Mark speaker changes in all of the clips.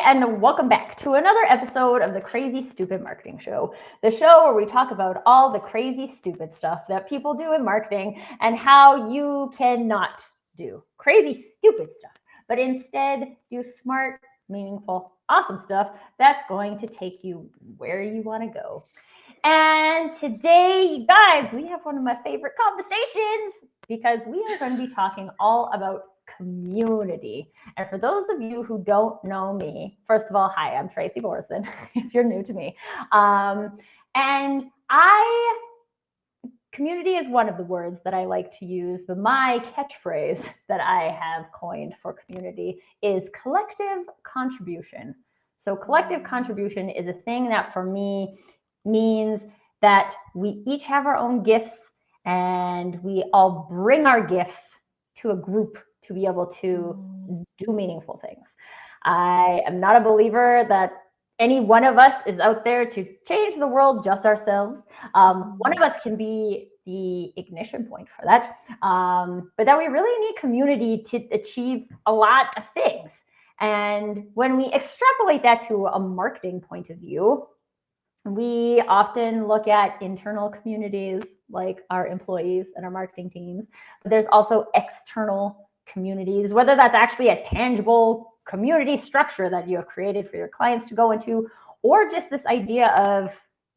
Speaker 1: and welcome back to another episode of the Crazy Stupid Marketing Show, the show where we talk about all the crazy stupid stuff that people do in marketing and how you cannot do crazy stupid stuff, but instead do smart, meaningful, awesome stuff that's going to take you where you want to go. And today, you guys, we have one of my favorite conversations because we are going to be talking all about community. And for those of you who don't know me, first of all, hi, I'm Tracy Borison, if you're new to me. Community is one of the words that I like to use, but my catchphrase that I have coined for community is collective contribution. So collective contribution is a thing that for me means that we each have our own gifts and we all bring our gifts to a group to be able to do meaningful things. I am not a believer that any one of us is out there to change the world just ourselves. One of us can be the ignition point for that, but that we really need community to achieve a lot of things. And when we extrapolate that to a marketing point of view, we often look at internal communities like our employees and our marketing teams, but there's also external communities, whether that's actually a tangible community structure that you have created for your clients to go into, or just this idea of,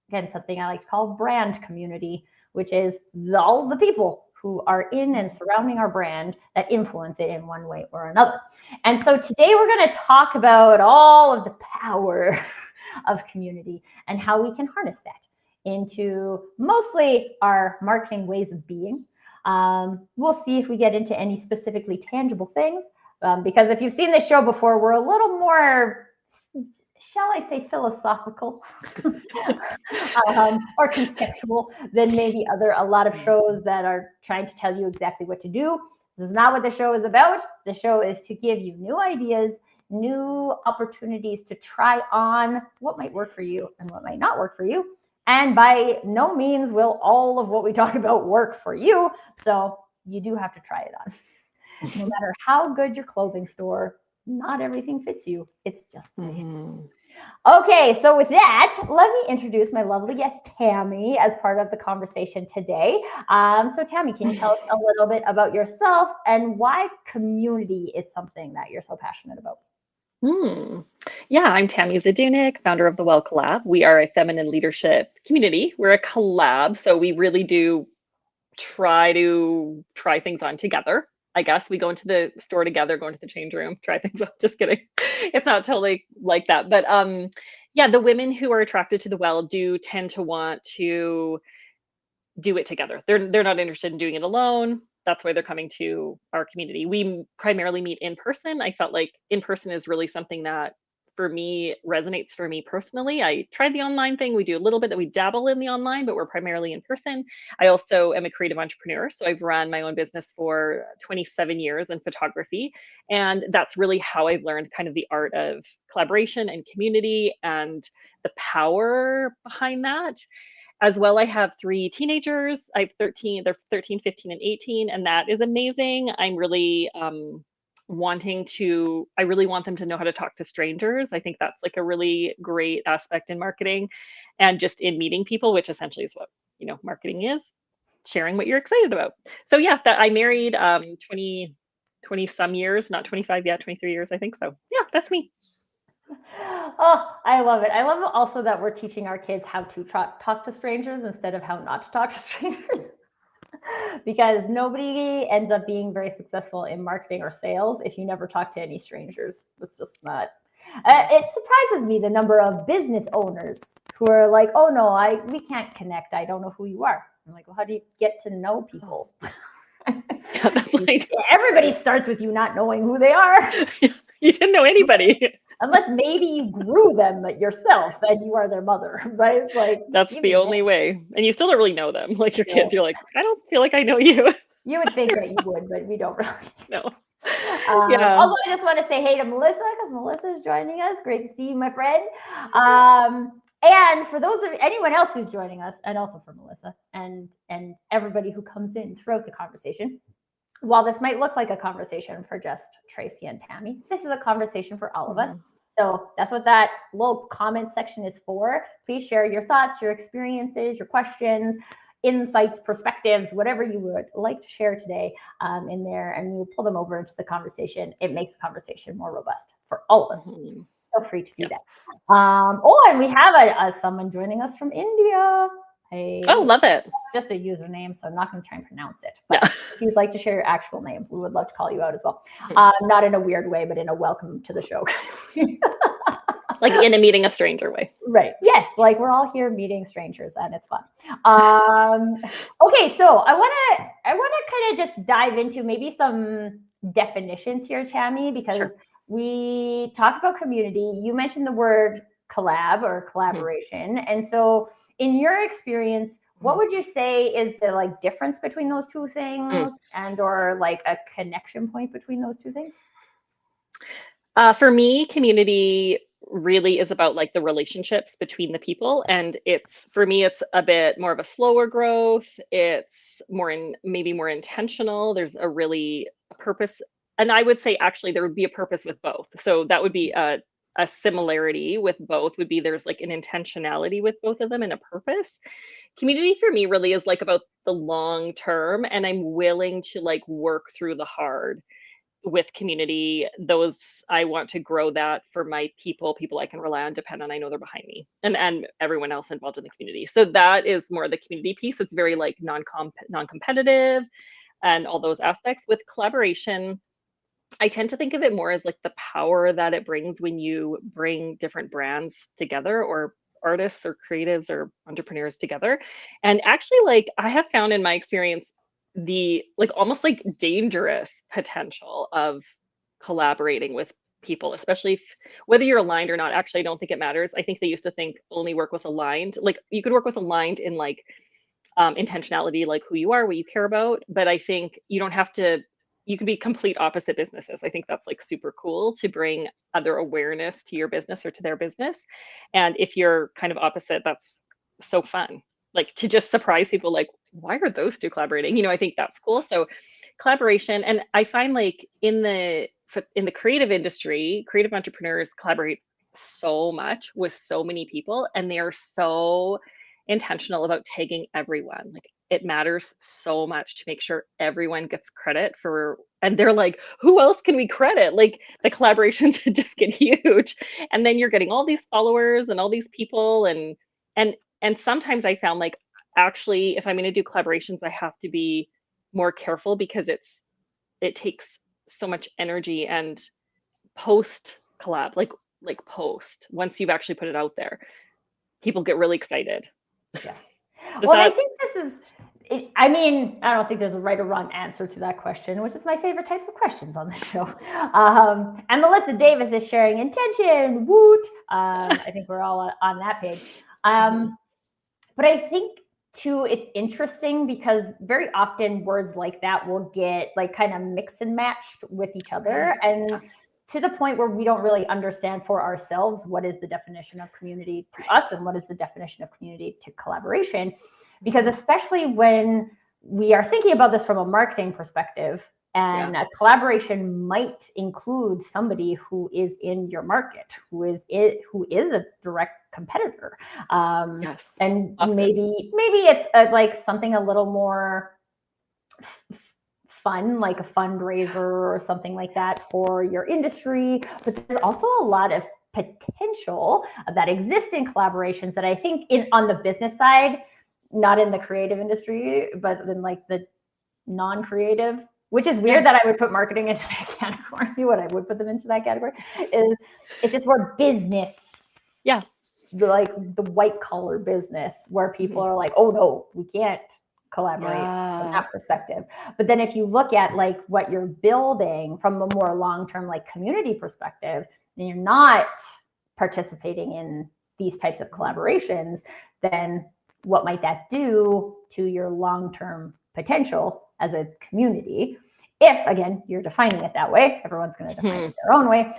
Speaker 1: again, something I like to call brand community, which is all the people who are in and surrounding our brand that influence it in one way or another. And so today we're going to talk about all of the power of community and how we can harness that into mostly our marketing ways of being. We'll see if we get into any specifically tangible things, because if you've seen this show before, we're a little more, shall I say, philosophical or conceptual than maybe a lot of shows that are trying to tell you exactly what to do. This is not what the show is about. The show is to give you new ideas, new opportunities to try on what might work for you and what might not work for you. And by no means will all of what we talk about work for you. So you do have to try it on. No matter how good your clothing store, not everything fits you. It's just Okay, so with that, let me introduce my lovely guest, Tammy, as part of the conversation today. So Tammy, can you tell us a little bit about yourself and why community is something that you're so passionate about?
Speaker 2: Yeah, I'm Tammy Zdunich, founder of the Well Collab. We are a feminine leadership community. We're a collab, so we really do try things on together. I guess we go into the store together, go into the change room, try things on. Just kidding. It's not totally like that. But yeah, the women who are attracted to the Well do tend to want to do it together. They're not interested in doing it alone. That's why they're coming to our community. We primarily meet in person. I felt like in person is really something that for me resonates for me personally. I tried the online thing. We do a little bit that we dabble in the online, but we're primarily in person. I also am a creative entrepreneur. So I've run my own business for 27 years in photography. And that's really how I've learned kind of the art of collaboration and community and the power behind that. As well, I have 3 teenagers. I have 13, they're 13, 15, and 18, and that is amazing. I'm really I really want them to know how to talk to strangers. I think that's like a really great aspect in marketing and just in meeting people, which essentially is what, marketing is, sharing what you're excited about. So yeah, that I married 20 some years, not 25 yet, 23 years, I think. So yeah, that's me.
Speaker 1: Oh, I love it. I love it also that we're teaching our kids how to talk to strangers instead of how not to talk to strangers. Because nobody ends up being very successful in marketing or sales if you never talk to any strangers. It's just not. It surprises me the number of business owners who are like, "Oh no, we can't connect. I don't know who you are." I'm like, "Well, how do you get to know people?" Everybody starts with you not knowing who they are.
Speaker 2: You didn't know anybody.
Speaker 1: Unless maybe you grew them yourself and you are their mother, right? Like
Speaker 2: that's the only way. And you still don't really know them. Like your kids, you're like, I don't feel like I know you.
Speaker 1: You would think that you would, but we don't really.
Speaker 2: No.
Speaker 1: Yeah. Also, I just want to say hey to Melissa, because Melissa is joining us. Great to see you, my friend. And for those of anyone else who's joining us, and also for Melissa and everybody who comes in throughout the conversation, while this might look like a conversation for just Tracy and Tammy, this is a conversation for all of us. So that's what that little comment section is for. Please share your thoughts, your experiences, your questions, insights, perspectives, whatever you would like to share today in there, and we'll pull them over into the conversation. It makes the conversation more robust for all of us.
Speaker 2: Mhm.
Speaker 1: Feel free to do that. Oh, and we have someone joining us from India.
Speaker 2: Oh, love it.
Speaker 1: It's just a username, so I'm not going to try and pronounce it. But if you'd like to share your actual name, we would love to call you out as well. Not in a weird way, but in a welcome to the show.
Speaker 2: Like in a meeting a stranger way.
Speaker 1: Right. Yes. Like we're all here meeting strangers and it's fun. Okay. So I want to kind of just dive into maybe some definitions here, Tammy, because we talked about community. You mentioned the word collab or collaboration. And so in your experience, what would you say is the like difference between those two things and or like a connection point between those two things?
Speaker 2: For me, community really is about like the relationships between the people, and for me it's a bit more of a slower growth. It's maybe more intentional. There's a purpose, and I would say actually there would be a purpose with both. So that would be a similarity with both would be there's like an intentionality with both of them and a purpose. Community for me really is like about the long term, and I'm willing to like work through the hard with community. I want to grow that for my people I can rely on, depend on, I know they're behind me, and everyone else involved in the community. So that is more the community piece. It's very like non-competitive and all those aspects. With collaboration, I tend to think of it more as like the power that it brings when you bring different brands together, or artists or creatives or entrepreneurs together. And actually, like I have found in my experience, the like almost like dangerous potential of collaborating with people, especially whether you're aligned or not. Actually, I don't think it matters. I think they used to think only work with aligned. Like you could work with aligned in like intentionality, like who you are, what you care about. But I think you don't have to, you can be complete opposite businesses. I think that's like super cool to bring other awareness to your business or to their business. And if you're kind of opposite, that's so fun. Like to just surprise people, like, why are those two collaborating? I think that's cool. So collaboration, and I find like in the creative industry, creative entrepreneurs collaborate so much with so many people, and they are so intentional about tagging everyone. Like it matters so much to make sure everyone gets credit for, and they're like, who else can we credit? Like the collaborations just get huge, and then you're getting all these followers and all these people, and sometimes I found like actually if I'm going to do collaborations, I have to be more careful because it takes so much energy, and post collab, like post, once you've actually put it out there, people get really excited.
Speaker 1: Yeah. Well, I think this is, I mean, I don't think there's a right or wrong answer to that question, which is my favorite types of questions on the show. And Melissa Davis is sharing intention, woot. I think we're all on that page. But I think too, it's interesting because very often words like that will get like kind of mixed and matched with each other. And to the point where we don't really understand for ourselves what is the definition of community to us and what is the definition of community to collaboration. Because especially when we are thinking about this from a marketing perspective, and a collaboration might include somebody who is in your market, who is a direct competitor, and maybe it's like something a little more fun, like a fundraiser or something like that for your industry. But there's also a lot of potential that exists in collaborations that I think on the business side, not in the creative industry, but in like the non-creative, which is weird that I would put marketing into that category. What I would put them into that category is it's just more business.
Speaker 2: Yeah.
Speaker 1: Like the white collar business where people are like, oh no, we can't collaborate from that perspective. But then if you look at like what you're building from a more long-term like community perspective, and you're not participating in these types of collaborations, then what might that do to your long-term potential as a community? If again, you're defining it that way, everyone's going to define it their own way.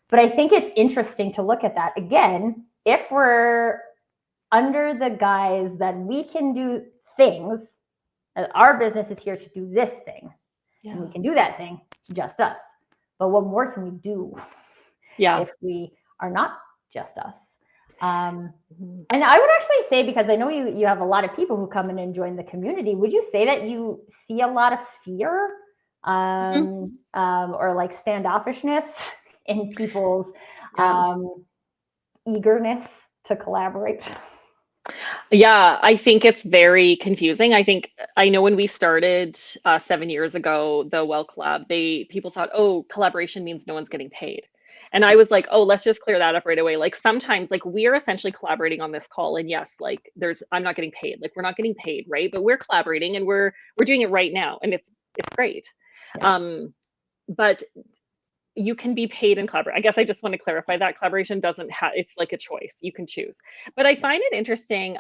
Speaker 1: But I think it's interesting to look at that again, if we're under the guise that we can do things, our business is here to do this thing, and we can do that thing, just us. But what more can we do?
Speaker 2: Yeah.
Speaker 1: if we are not just us. And
Speaker 2: Mhm.
Speaker 1: I would actually say, because I know you have a lot of people who come in and join the community, would you say that you see a lot of fear
Speaker 2: Mhm.
Speaker 1: or like standoffishness in people's
Speaker 2: Yeah.
Speaker 1: eagerness to collaborate?
Speaker 2: Yeah, I think it's very confusing. I know when we started 7 years ago, the Well Collab, people thought, oh, collaboration means no one's getting paid. And I was like, oh, let's just clear that up right away. Like sometimes, like we are essentially collaborating on this call, and yes, like I'm not getting paid. Like we're not getting paid, right? But we're collaborating, and we're doing it right now, and it's great.
Speaker 1: Yeah.
Speaker 2: But you can be paid and collaborate. I guess I just want to clarify that collaboration doesn't have, it's like a choice. You can choose. But I find it interesting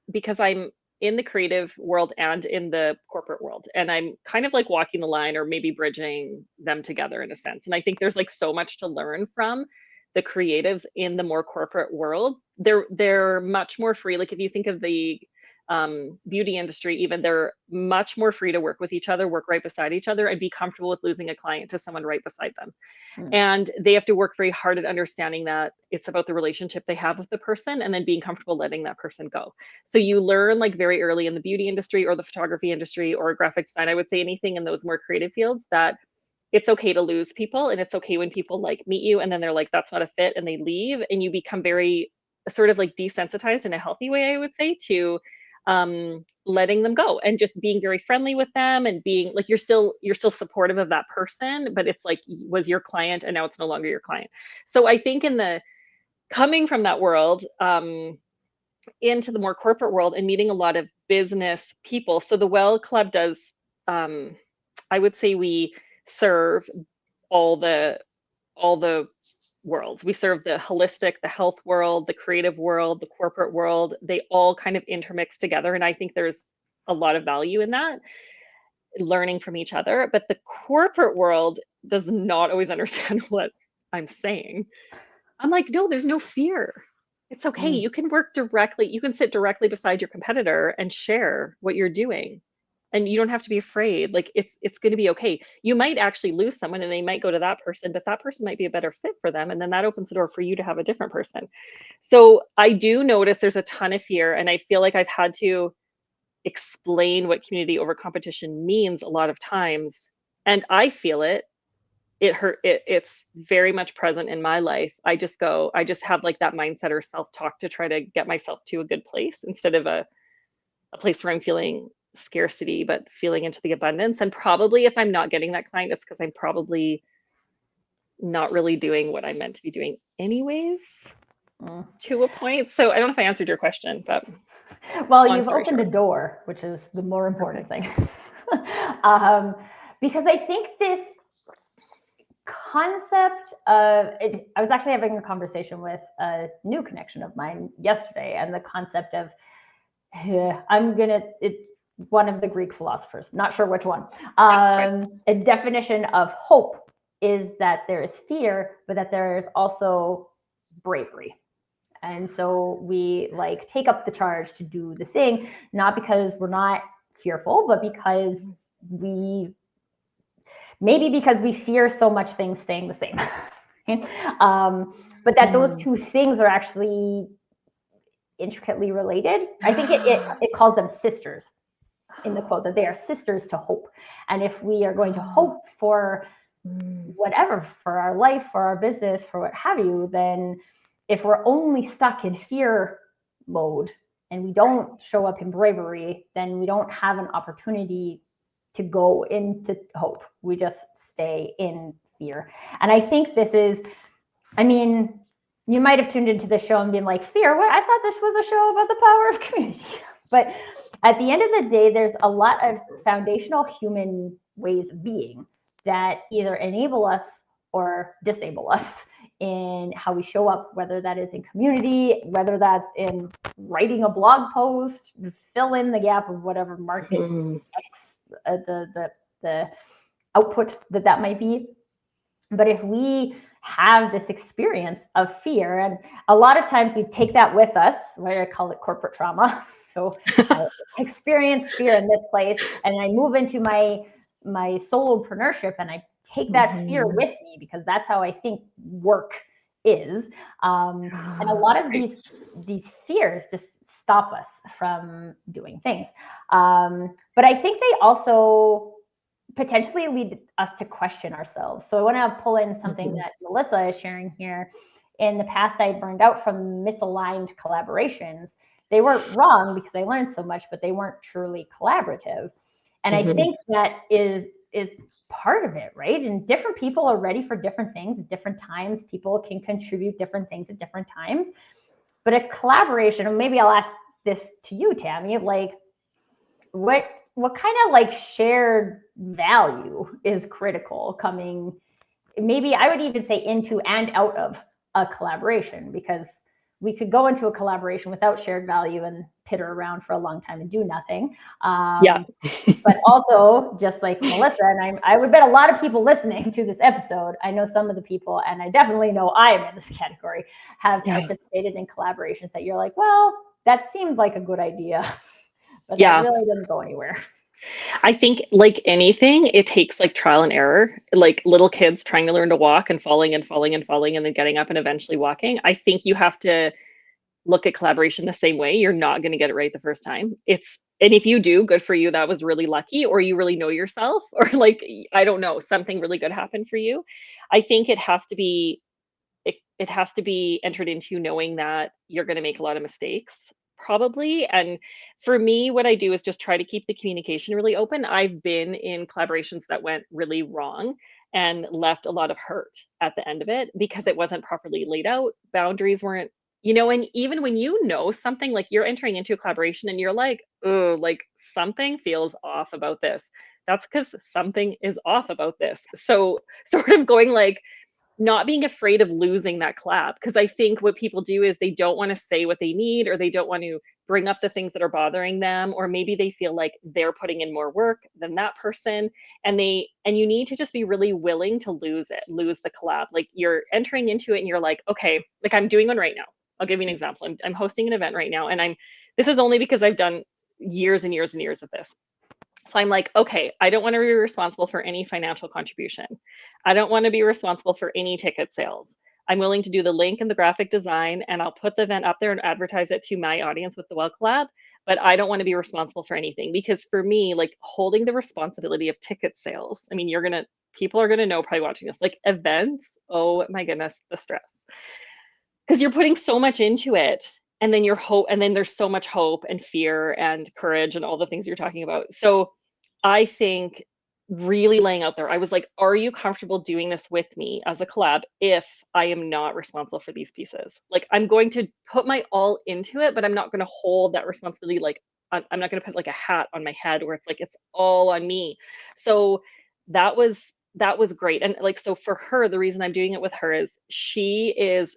Speaker 2: because I'm in the creative world and in the corporate world. And I'm kind of like walking the line or maybe bridging them together in a sense. And I think there's like so much to learn from the creatives in the more corporate world. They're much more free. Like if you think of the beauty industry, even they're much more free to work with each other, work right beside each other, and be comfortable with losing a client to someone right beside them.
Speaker 1: Mm.
Speaker 2: And they have to work very hard at understanding that it's about the relationship they have with the person and then being comfortable letting that person go. So you learn like very early in the beauty industry or the photography industry or graphic design, I would say anything in those more creative fields, that it's okay to lose people, and it's okay when people like meet you and then they're like, that's not a fit, and they leave, and you become very sort of like desensitized in a healthy way, I would say, to letting them go and just being very friendly with them and being like you're still supportive of that person, but it's like was your client and now it's no longer your client. So I think in the coming from that world into the more corporate world and meeting a lot of business people. So the Well Club does, I would say we serve all the worlds. We serve the holistic, the health world, the creative world, the corporate world. They all kind of intermix together. And I think there's a lot of value in that, learning from each other. But the corporate world does not always understand what I'm saying. I'm like, no, there's no fear. It's okay.
Speaker 1: Mm.
Speaker 2: You can work directly, you can sit directly beside your competitor and share what you're doing. And you don't have to be afraid. Like it's going to be okay. You might actually lose someone and they might go to that person, but that person might be a better fit for them. And then that opens the door for you to have a different person. So I do notice there's a ton of fear. And I feel like I've had to explain what community over competition means a lot of times. And I feel it. It's very much present in my life. I just have like that mindset or self-talk to try to get myself to a good place instead of a place where I'm feeling scarcity, but feeling into the abundance. And probably if I'm not getting that client, it's because I'm probably not really doing what I'm meant to be doing anyways,
Speaker 1: Mm.
Speaker 2: to a point. So I don't know if I answered your question, but
Speaker 1: Well,
Speaker 2: long
Speaker 1: you've
Speaker 2: story
Speaker 1: opened a
Speaker 2: short.
Speaker 1: door, which is the more important
Speaker 2: Perfect.
Speaker 1: thing. um, because I think this concept of it, I was actually having a conversation with a new connection of mine yesterday, and the concept of one of the Greek philosophers, not sure which one.
Speaker 2: Yeah, fine.
Speaker 1: A definition of hope is that there is fear, but that there is also bravery. And so we like take up the charge to do the thing, not because we're not fearful, but because we fear so much things staying the same. But that those two things are actually intricately related. I think it calls them sisters in the quote, that they are sisters to hope. And if we are going to hope for whatever, for our life, for our business, for what have you, then if we're only stuck in fear mode and we don't show up in bravery, then we don't have an opportunity to go into hope. We just stay in fear. And I think this is, I mean, you might have tuned into the show and been like, fear? What? I thought this was a show about the power of community. But at the end of the day, there's a lot of foundational human ways of being that either enable us or disable us in how we show up, whether that is in community, whether that's in writing a blog post, fill in the gap of whatever market X, the output that might be. But if we have this experience of fear, and a lot of times we take that with us, what I call it corporate trauma. So I experience fear in this place, and I move into my soloprenneurship and I take that fear with me, because that's how I think work is. And a lot of these fears just stop us from doing things. But I think they also potentially lead us to question ourselves. So I want to pull in something that Melissa is sharing here. In the past, I burned out from misaligned collaborations. They weren't wrong because I learned so much, but they weren't truly collaborative. And I think that is part of it, right? And different people are ready for different things at different times. People can contribute different things at different times. But a collaboration, and maybe I'll ask this to you, Tammy, like what kind of like shared value is critical coming, maybe I would even say into and out of a collaboration, because we could go into a collaboration without shared value and pitter around for a long time and do nothing. But also, just like Melissa, and I would bet a lot of people listening to this episode, I know some of the people, and I definitely know I am in this category, have participated in collaborations that you're like, well, that seemed like a good idea, but that really didn't go anywhere.
Speaker 2: I think like anything, it takes like trial and error, like little kids trying to learn to walk and falling and falling and falling and then getting up and eventually walking. I think you have to look at collaboration the same way. You're not going to get it right the first time. And if you do, good for you. That was really lucky, or you really know yourself, or like, I don't know, something really good happened for you. I think it has to be, it has to be entered into knowing that you're going to make a lot of mistakes probably. And for me, what I do is just try to keep the communication really open. I've been in collaborations that went really wrong and left a lot of hurt at the end of it because it wasn't properly laid out. Boundaries weren't, and even when you know something, like you're entering into a collaboration and you're like, oh, like something feels off about this. That's because something is off about this. So sort of going like, not being afraid of losing that collab, because I think what people do is they don't want to say what they need, or they don't want to bring up the things that are bothering them, or maybe they feel like they're putting in more work than that person, and you need to just be really willing to lose the collab. Like you're entering into it and you're like, okay, like I'm doing one right now. I'll give you an example. I'm hosting an event right now, and this is only because I've done years and years and years of this. So I'm like, okay, I don't want to be responsible for any financial contribution. I don't want to be responsible for any ticket sales. I'm willing to do the link and the graphic design, and I'll put the event up there and advertise it to my audience with the Well Collab, but I don't want to be responsible for anything, because for me, like holding the responsibility of ticket sales, I mean, people are going to know probably watching this, like events, oh my goodness, the stress. Because you're putting so much into it, and then there's so much hope and fear and courage and all the things you're talking about. So I think really laying out there, I was like, are you comfortable doing this with me as a collab if I am not responsible for these pieces? Like I'm going to put my all into it, but I'm not going to hold that responsibility. Like I'm not going to put like a hat on my head where it's like it's all on me. So that was great. And like, so for her, the reason I'm doing it with her is she's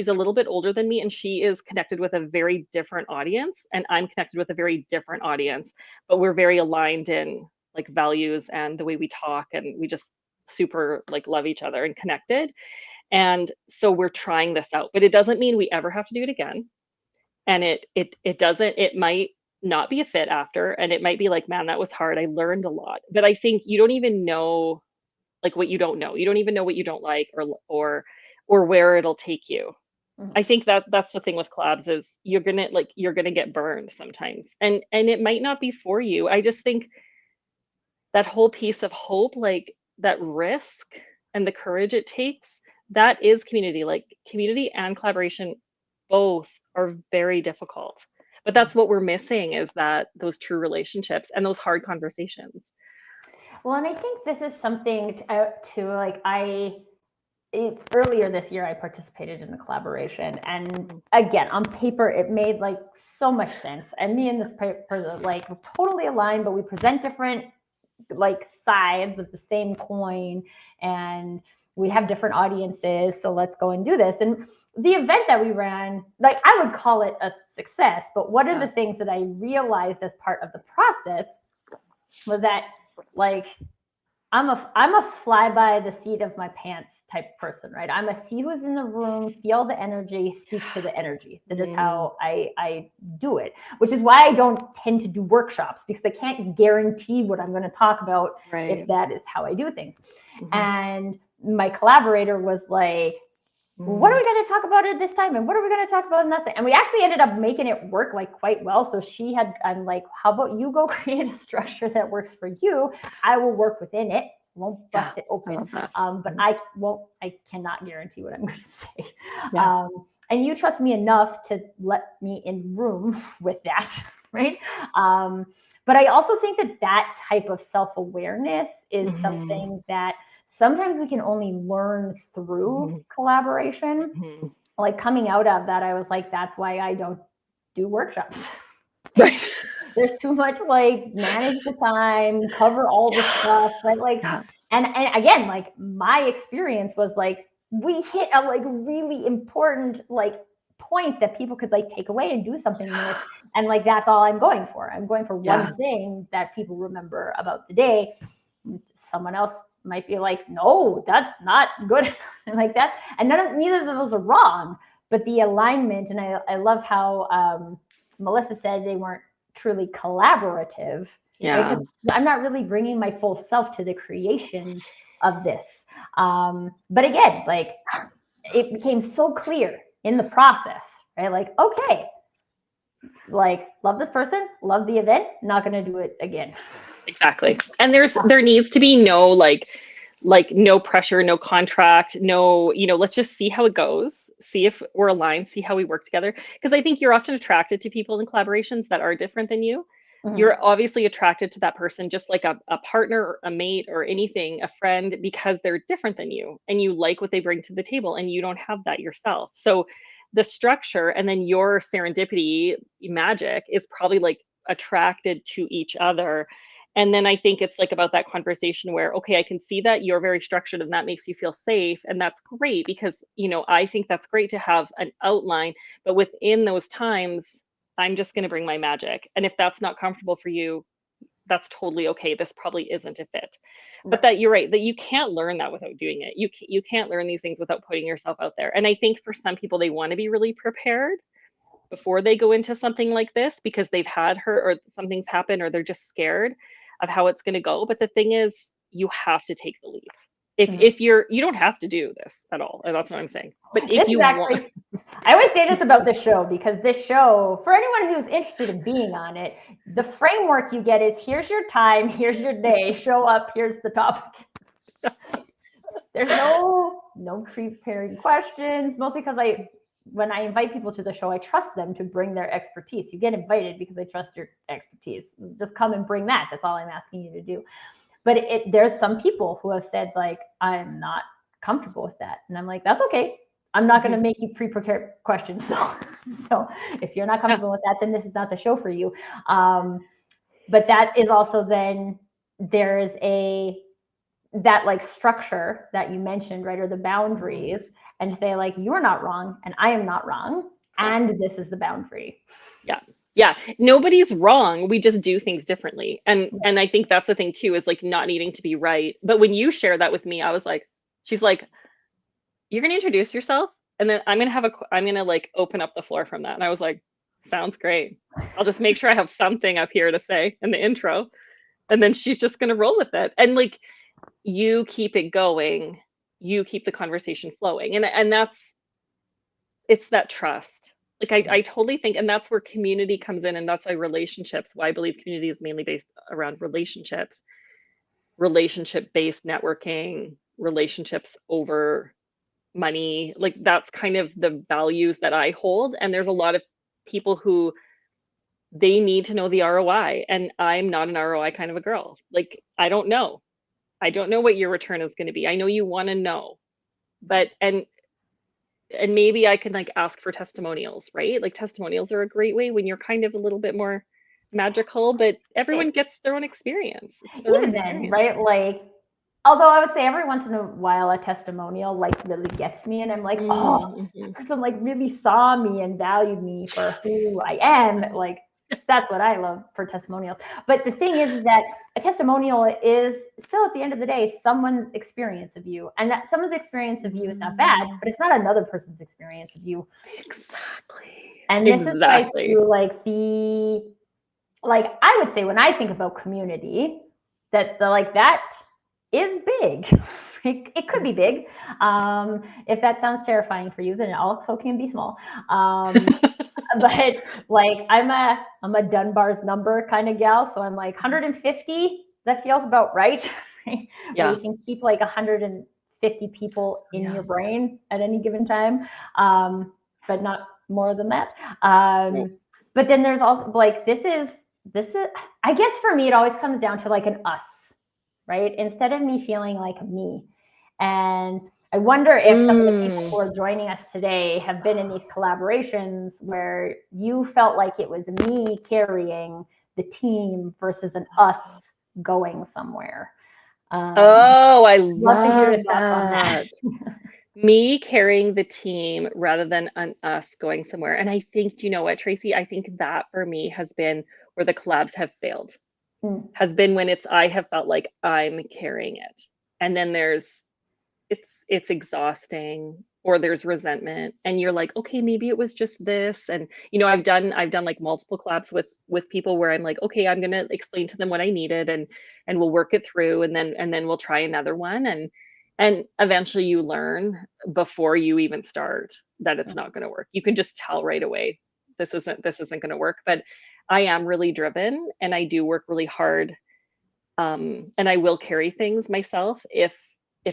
Speaker 2: a little bit older than me, and she is connected with a very different audience, and I'm connected with a very different audience, but we're very aligned in like values and the way we talk, and we just super like love each other and connected. And so we're trying this out, but it doesn't mean we ever have to do it again. And it might not be a fit after, and it might be like, man, that was hard. I learned a lot. But I think you don't even know like what you don't know. You don't even know what you don't like, or where it'll take you. I think that's the thing with collabs is you're gonna get burned sometimes, and it might not be for you. I just think that whole piece of hope, like that risk and the courage it takes, that is community. Like community and collaboration both are very difficult, but that's what we're missing, is that those true relationships and those hard conversations.
Speaker 1: Well, and I think this is something to like, earlier this year, I participated in a collaboration, and again, on paper, it made like so much sense. And me and this person like were totally aligned, but we present different like sides of the same coin, and we have different audiences. So let's go and do this. And the event that we ran, like I would call it a success. But one of the things that I realized as part of the process was that like I'm a fly by the seat of my pants type person, right? I'm a see who's in the room, feel the energy, speak to the energy. That is how I do it, which is why I don't tend to do workshops, because I can't guarantee what I'm going to talk about if that is how I do things. And my collaborator was like, what are we going to talk about at this time? And what are we going to talk about in this time? And we actually ended up making it work like quite well. So I'm like, how about you go create a structure that works for you? I will work within it. Won't bust it open. But I cannot guarantee what I'm going to say. And you trust me enough to let me in room with that, right? But I also think that type of self-awareness is something that sometimes we can only learn through collaboration. Like coming out of that, I was like, that's why I don't do workshops.
Speaker 2: Right.
Speaker 1: There's too much like manage the time, cover all the stuff, right? Like, and again, like my experience was like, we hit a like really important like point that people could like take away and do something with. And like, that's all I'm going for. I'm going for one thing that people remember about the day. Someone else might be like, no, that's not good. Like that. And neither of those are wrong, but the alignment. And I love how Melissa said they weren't truly collaborative. Right? I'm not really bringing my full self to the creation of this. But again, like it became so clear in the process, right? Like, okay, like love this person, love the event, not going to do it again.
Speaker 2: Exactly. And there needs to be no like no pressure, no contract, no, let's just see how it goes, see if we're aligned, see how we work together. Because I think you're often attracted to people in collaborations that are different than you. You're obviously attracted to that person, just like a partner, or a mate, or anything, a friend, because they're different than you and you like what they bring to the table and you don't have that yourself. So the structure and then your serendipity magic is probably like attracted to each other. And then I think it's like about that conversation where, okay, I can see that you're very structured and that makes you feel safe. And that's great because, I think that's great to have an outline, but within those times, I'm just going to bring my magic. And if that's not comfortable for you, that's totally okay. This probably isn't a fit. But that you're right, that you can't learn that without doing it. You can't learn these things without putting yourself out there. And I think for some people, they want to be really prepared before they go into something like this because they've had hurt or something's happened or they're just scared of how it's going to go. But the thing is, you have to take the leap. If you don't have to do this at all, and that's what I'm saying. But if you want,
Speaker 1: I always say this about this show, because this show, for anyone who's interested in being on it, the framework you get is here's your time, here's your day, show up, here's the topic. There's no preparing questions, mostly because when I invite people to the show, I trust them to bring their expertise. You get invited because I trust your expertise. Just come and bring that. That's all I'm asking you to do. But there's some people who have said, like, I'm not comfortable with that. And I'm like, that's okay. I'm not going to make you pre-prepare questions though. So if you're not comfortable with that, then this is not the show for you. But that is also then there's that like structure that you mentioned, right? Or the boundaries, and say like, you're not wrong and I am not wrong. And this is the boundary.
Speaker 2: Yeah, nobody's wrong. We just do things differently. And I think that's the thing too, is like not needing to be right. But when you share that with me, I was like, she's like, you're going to introduce yourself and then I'm going to like open up the floor from that. And I was like, sounds great. I'll just make sure I have something up here to say in the intro. And then she's just going to roll with it. And like, you keep it going, you keep the conversation flowing. And it's that trust. Like I totally think, and that's where community comes in, and that's why why I believe community is mainly based around relationships, relationship-based networking, relationships over money. Like that's kind of the values that I hold. And there's a lot of people who they need to know the ROI, and I'm not an ROI kind of a girl. Like I don't know what your return is going to be. I know you want to know, but and maybe I can like ask for testimonials, right? Like testimonials are a great way when you're kind of a little bit more magical, but everyone gets their own experience.
Speaker 1: Even then, right? Like, although I would say every once in a while a testimonial like really gets me, and I'm like, oh, that person like really saw me and valued me for who I am. Like That's what I love for testimonials. But the thing is that a testimonial is still at the end of the day someone's experience of you, and that someone's experience of you is not bad, but it's not another person's experience of you.
Speaker 2: Exactly.
Speaker 1: And this is why
Speaker 2: Exactly.
Speaker 1: too, like I would say when I think about community, that that is big. It could be big. If that sounds terrifying for you, then it also can be small. But like I'm a Dunbar's number kind of gal, so I'm like 150. That feels about right. Where
Speaker 2: Yeah.
Speaker 1: you can keep like 150 people in
Speaker 2: Yeah.
Speaker 1: your brain at any given time, but not more than that.
Speaker 2: Right.
Speaker 1: But then there's also like this is I guess for me it always comes down to like an us, right? Instead of me feeling like me. And I wonder if some of the people who are joining us today have been in these collaborations where you felt like it was me carrying the team versus an us going somewhere.
Speaker 2: Oh, I
Speaker 1: Love to hear
Speaker 2: love
Speaker 1: your thoughts on that.
Speaker 2: that. Me carrying the team rather than an us going somewhere. And I think, you know what, Tracy? I think that for me has been where the collabs have failed,
Speaker 1: Mm,
Speaker 2: has been when I have felt like I'm carrying it. And then it's exhausting, or there's resentment, and you're like, okay, maybe it was just this. And I've done like multiple collabs with people where I'm like, okay, I'm gonna explain to them what I needed, and we'll work it through, and then we'll try another one, and eventually you learn before you even start that it's not going to work. You can just tell right away, this isn't going to work. But I am really driven, and I do work really hard, and I will carry things myself if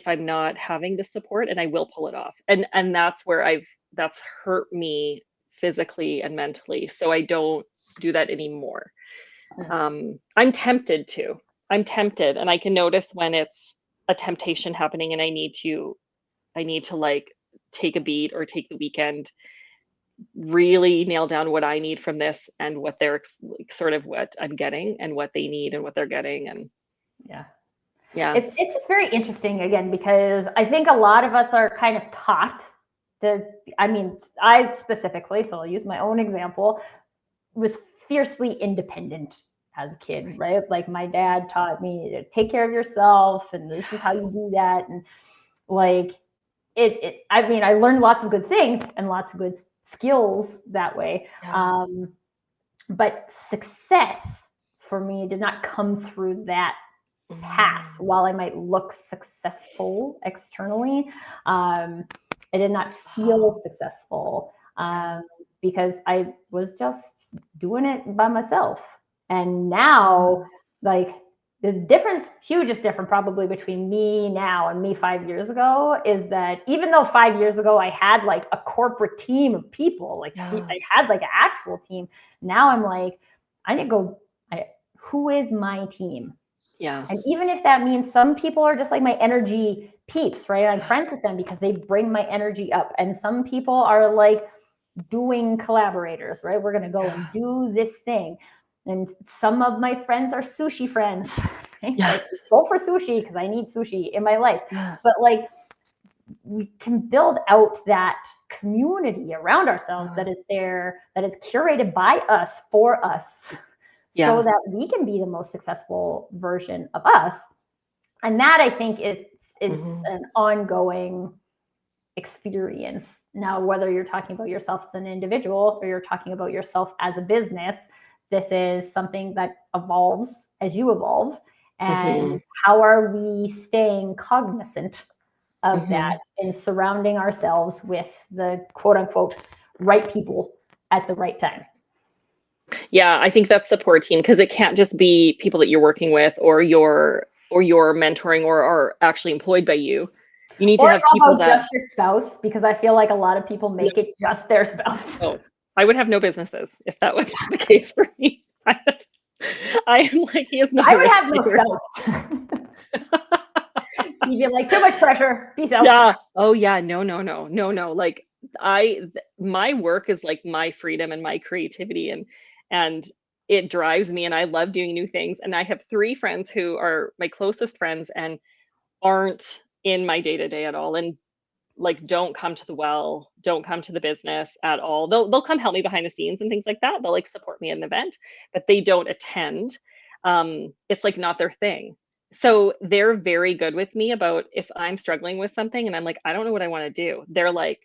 Speaker 2: I'm not having the support, and I will pull it off. And that's hurt me physically and mentally. So I don't do that anymore. I'm tempted to. I'm tempted, and I can notice when it's a temptation happening, and I need to like take a beat or take the weekend, really nail down what I need from this, and what they're like, sort of what I'm getting and what they need and what they're getting. And
Speaker 1: yeah.
Speaker 2: yeah.
Speaker 1: It's just very interesting again because I think a lot of us are kind of taught I specifically, so I'll use my own example, was fiercely independent as a kid, right? Like my dad taught me to take care of yourself and this is how you do that. And like I learned lots of good things and lots of good skills that way.
Speaker 2: Yeah.
Speaker 1: But success for me did not come through that path. While I might look successful externally, I did not feel successful because I was just doing it by myself. And now, like the difference, hugest difference probably between me now and me 5 years ago is that even though 5 years ago I had like a corporate team of people, like I had like an actual team, now I'm like, I need to go, who is my team?
Speaker 2: Yeah.
Speaker 1: And even if that means some people are just like my energy peeps, right? I'm friends with them because they bring my energy up. And some people are like doing collaborators, right? We're going to go and do this thing. And some of my friends are sushi friends. Right?
Speaker 2: Yeah.
Speaker 1: Like, go for sushi because I need sushi in my life.
Speaker 2: Yeah.
Speaker 1: But like, we can build out that community around ourselves that is there, that is curated by us for us, so that we can be the most successful version of us. And that I think is an ongoing experience. Now, whether you're talking about yourself as an individual or you're talking about yourself as a business, this is something that evolves as you evolve. And how are we staying cognizant of that and surrounding ourselves with the quote unquote right people at the right time?
Speaker 2: Yeah, I think that's support team, because it can't just be people that you're working with, or you're mentoring, or are actually employed by you. You need to
Speaker 1: Or
Speaker 2: have
Speaker 1: how
Speaker 2: people
Speaker 1: about
Speaker 2: that.
Speaker 1: just your spouse? Because I feel like a lot of people make it just their spouse.
Speaker 2: No, I would have no businesses if that was the case for me. I am like, he is not.
Speaker 1: I would have no spouse. You'd be like, too much pressure. Peace out.
Speaker 2: Yeah. Oh yeah. No. Like my work is like my freedom and my creativity, and it drives me, and I love doing new things. And I have 3 friends who are my closest friends and aren't in my day to day at all. And like, don't come to the well, don't come to the business at all. They'll come help me behind the scenes and things like that. They'll like support me in an event, but they don't attend. It's like not their thing. So they're very good with me about if I'm struggling with something and I'm like, I don't know what I want to do. They're like,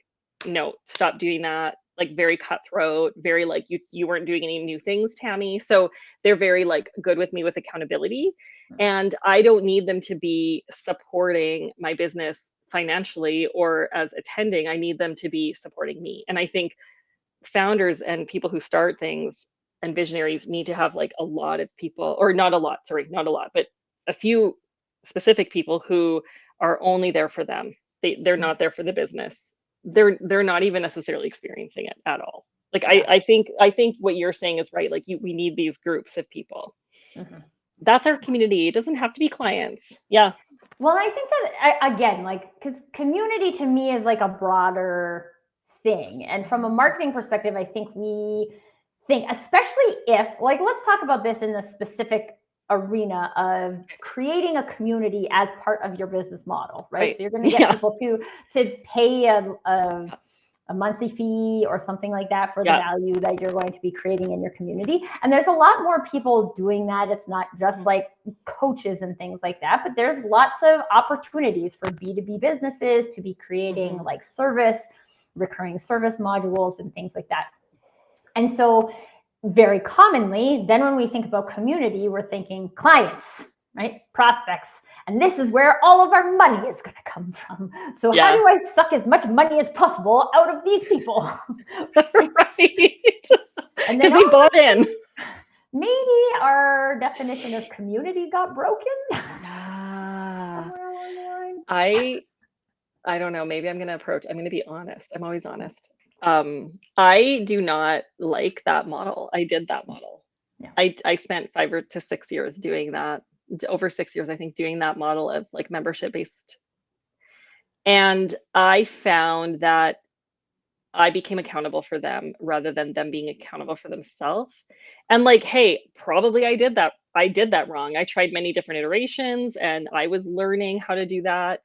Speaker 2: no, stop doing that. Like very cutthroat, very like you weren't doing any new things, Tammy. So they're very like good with me with accountability. And I don't need them to be supporting my business financially or as attending. I need them to be supporting me. And I think founders and people who start things and visionaries need to have like a lot of people, or not a lot, sorry, not a lot, but a few specific people who are only there for them. They're not there for the business. They're not even necessarily experiencing it at all. Like
Speaker 1: Yeah.
Speaker 2: I think what you're saying is right. Like we need these groups of people.
Speaker 1: Mm-hmm.
Speaker 2: That's our community. It doesn't have to be clients. Yeah.
Speaker 1: Well, I think that again, like, because community to me is like a broader thing. And from a marketing perspective, I think we think, especially if, like, let's talk about this in the specific arena of creating a community as part of your business model, right? So you're going to get people to pay a monthly fee or something like that for the value that you're going to be creating in your community. And there's a lot more people doing that. It's not just like coaches and things like that, but there's lots of opportunities for B2B businesses to be creating like recurring service modules and things like that. And so very commonly, then when we think about community, we're thinking clients, right? Prospects. And this is where all of our money is going to come from. So how do I suck as much money as possible out of these people?
Speaker 2: Right.
Speaker 1: And then
Speaker 2: we bought in.
Speaker 1: Maybe our definition of community got broken.
Speaker 2: Somewhere along the line. I don't know. Maybe I'm going to be honest. I'm always honest. I do not like that model. I did that model. Yeah. I spent 5 to 6 years doing that. Over 6 years, I think, doing that model of like membership based. And I found that I became accountable for them rather than them being accountable for themselves. And like, hey, probably I did that wrong. I tried many different iterations and I was learning how to do that.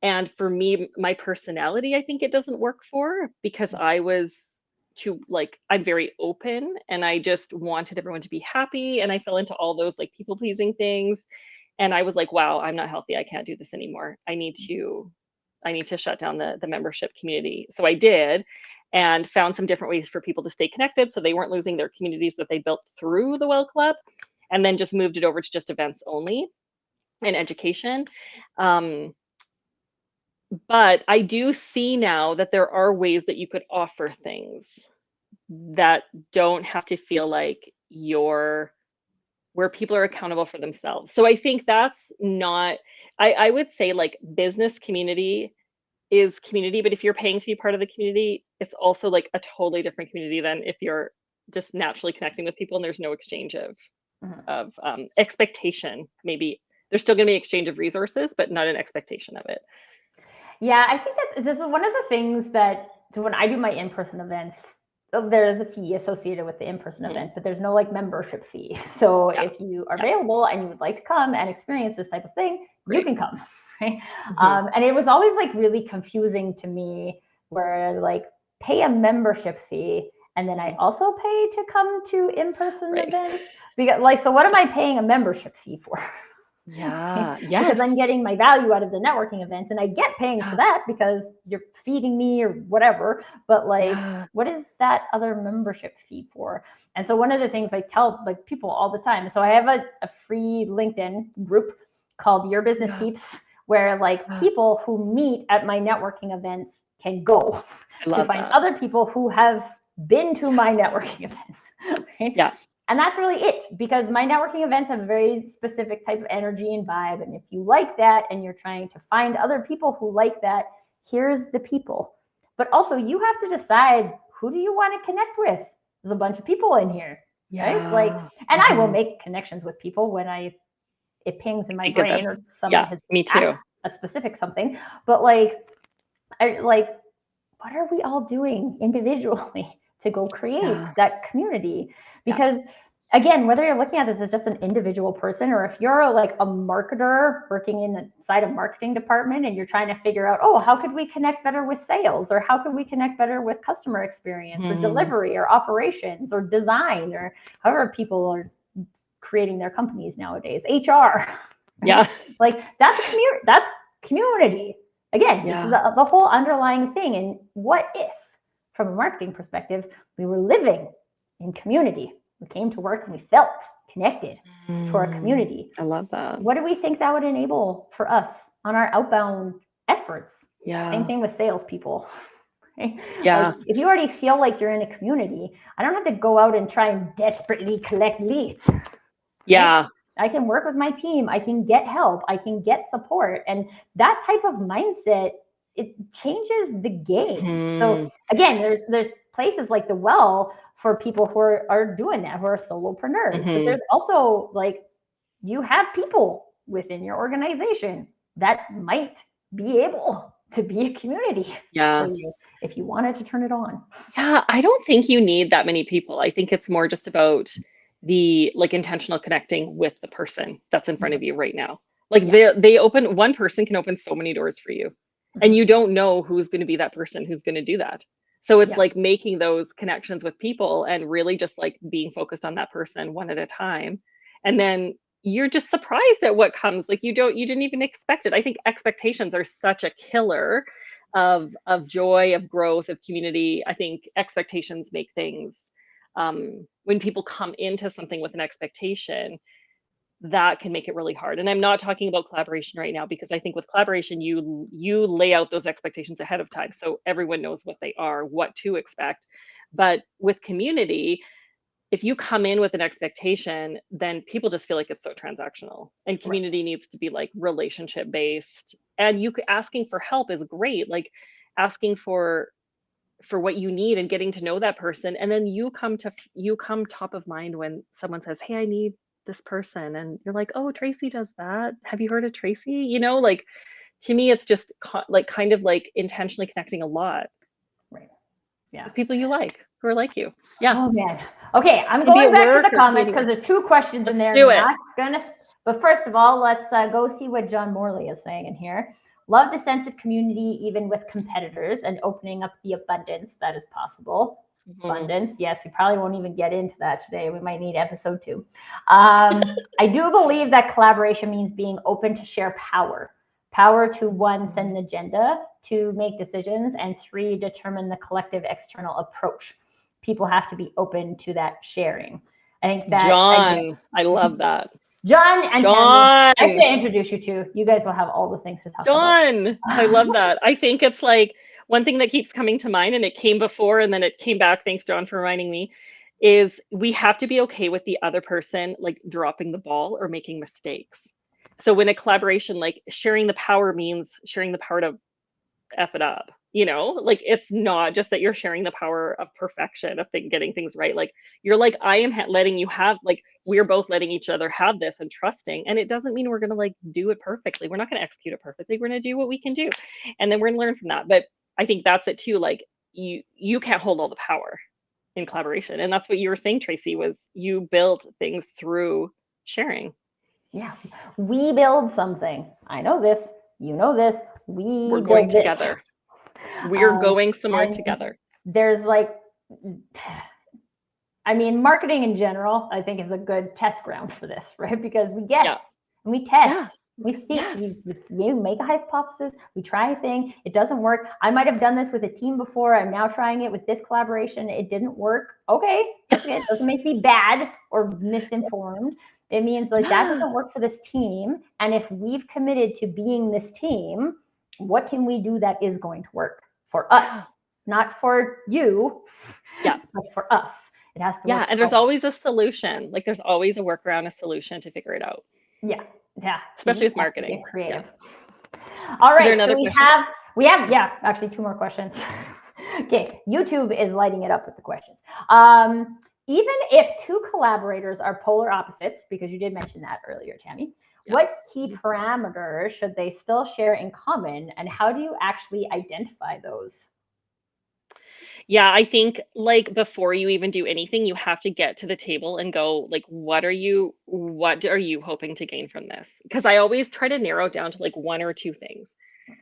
Speaker 2: And for me, my personality, I think it doesn't work for, because I was I'm very open and I just wanted everyone to be happy. And I fell into all those like people pleasing things. And I was like, wow, I'm not healthy. I can't do this anymore. I need to shut down the membership community. So I did, and found some different ways for people to stay connected so they weren't losing their communities that they built through the Well Club, and then just moved it over to just events only and education. But I do see now that there are ways that you could offer things that don't have to feel like where people are accountable for themselves. So I think that's not, I would say like business community is community, but if you're paying to be part of the community, it's also like a totally different community than if you're just naturally connecting with people and there's no exchange of expectation. Maybe there's still going to be exchange of resources, but not an expectation of it.
Speaker 1: Yeah, I think this is one of the things that when I do my in-person events, there's a fee associated with the in-person event, but there's no like membership fee. So if you are available and you would like to come and experience this type of thing, you can come. Right? And it was always like really confusing to me where like pay a membership fee and then I also pay to come to in-person events. Because like, so what am I paying a membership fee for?
Speaker 2: Yeah. Yes.
Speaker 1: Because I'm getting my value out of the networking events and I get paying for that because you're feeding me or whatever. But like, what is that other membership fee for? And so one of the things I tell like people all the time, so I have a free LinkedIn group called Your Business Peeps, where like people who meet at my networking events can go to find other people who have been to my networking events. Right?
Speaker 2: Yeah.
Speaker 1: And that's really it, because my networking events have a very specific type of energy and vibe. And if you like that and you're trying to find other people who like that, here's the people. But also you have to decide, who do you want to connect with? There's a bunch of people in here, right? Like, and I will make connections with people when it pings in my brain or somebody has asked a specific something. But like, what are we all doing individually to go create that community? Because again, whether you're looking at this as just an individual person, or if you're like a marketer working inside a marketing department and you're trying to figure out, oh, how could we connect better with sales, or how could we connect better with customer experience or delivery or operations or design, or however people are creating their companies nowadays, HR.
Speaker 2: Yeah.
Speaker 1: Like that's community. Again, this is the whole underlying thing. And what if, from a marketing perspective, we were living in community? We came to work and we felt connected to our community.
Speaker 2: I love that.
Speaker 1: What do we think that would enable for us on our outbound efforts?
Speaker 2: Yeah.
Speaker 1: Same thing with salespeople. Right?
Speaker 2: Yeah.
Speaker 1: Like, if you already feel like you're in a community, I don't have to go out and try and desperately collect leads.
Speaker 2: Yeah.
Speaker 1: Right? I can work with my team. I can get help. I can get support. And that type of mindset, it changes the game. So again, there's places like the Well for people who are doing that, who are solopreneurs. But there's also like, you have people within your organization that might be able to be a community for you if you wanted to turn it on.
Speaker 2: Yeah, I don't think you need that many people. I think it's more just about the like intentional connecting with the person that's in front of you right now. Like they open, one person can open so many doors for you, and you don't know who's going to be that person who's going to do that. So it's like making those connections with people and really just like being focused on that person one at a time. And then you're just surprised at what comes. Like you didn't even expect it. I think expectations are such a killer of joy, of growth, of community. I think expectations make things, when people come into something with an expectation, that can make it really hard. And I'm not talking about collaboration right now, because I think with collaboration, you lay out those expectations ahead of time, so everyone knows what they are, what to expect. But with community, if you come in with an expectation, then people just feel like it's so transactional. And community needs to be like relationship based. And asking for help is great, like asking for what you need and getting to know that person. And then you come top of mind when someone says, hey, I need this person. And you're like, oh, Tracy does that. Have you heard of Tracy? You know, like to me, it's just like kind of like intentionally connecting a lot.
Speaker 1: Right. Yeah.
Speaker 2: With people you like, who are like you. Yeah.
Speaker 1: Oh man. Okay, I'm going back to the comments because there's two questions in there.
Speaker 2: Do it.
Speaker 1: But first of all, let's go see what John Morley is saying in here. Love the sense of community, even with competitors, and opening up the abundance that is possible. Abundance. Yes, we probably won't even get into that today. We might need episode 2. I do believe that collaboration means being open to share power. Power to 1, set an agenda, 2, make decisions, and 3, determine the collective external approach. People have to be open to that sharing. I think that
Speaker 2: John, I love that.
Speaker 1: John and Tammy, I should introduce you to. You guys will have all the things to talk about.
Speaker 2: John, I love that. I think it's like one thing that keeps coming to mind, and it came before and then it came back. Thanks, John, for reminding me, is we have to be okay with the other person like dropping the ball or making mistakes. So when a collaboration, like sharing the power means sharing the power to F it up, you know, like it's not just that you're sharing the power of perfection, of getting things right. Like you're like, I am letting you have, like, we're both letting each other have this and trusting. And it doesn't mean we're going to like do it perfectly. We're not going to execute it perfectly. We're going to do what we can do. And then we're going to learn from that. But I think that's it too. Like you can't hold all the power in collaboration. And that's what you were saying, Tracy, was you built things through sharing.
Speaker 1: Yeah. We build something. I know this. You know this.
Speaker 2: We're going together. We're going somewhere together.
Speaker 1: There's like, I mean, marketing in general, I think is a good test ground for this, right? Because we guess and we test. We think, we make a hypothesis, we try a thing, it doesn't work. I might have done this with a team before. I'm now trying it with this collaboration. It didn't work. Okay, that's good. It doesn't make me bad or misinformed. It means like that doesn't work for this team. And if we've committed to being this team, what can we do that is going to work for us? Not for you, but for us. It has to work.
Speaker 2: And there's always a solution. Like there's always a workaround, a solution to figure it out.
Speaker 1: Yeah.
Speaker 2: Especially with marketing.
Speaker 1: Get creative. All right. So we have actually 2 more questions. Okay. YouTube is lighting it up with the questions. Even if 2 collaborators are polar opposites, because you did mention that earlier, Tammy, what key parameters should they still share in common, and how do you actually identify those?
Speaker 2: Yeah, I think like before you even do anything, you have to get to the table and go like, what are you hoping to gain from this? Because I always try to narrow down to like one or two things.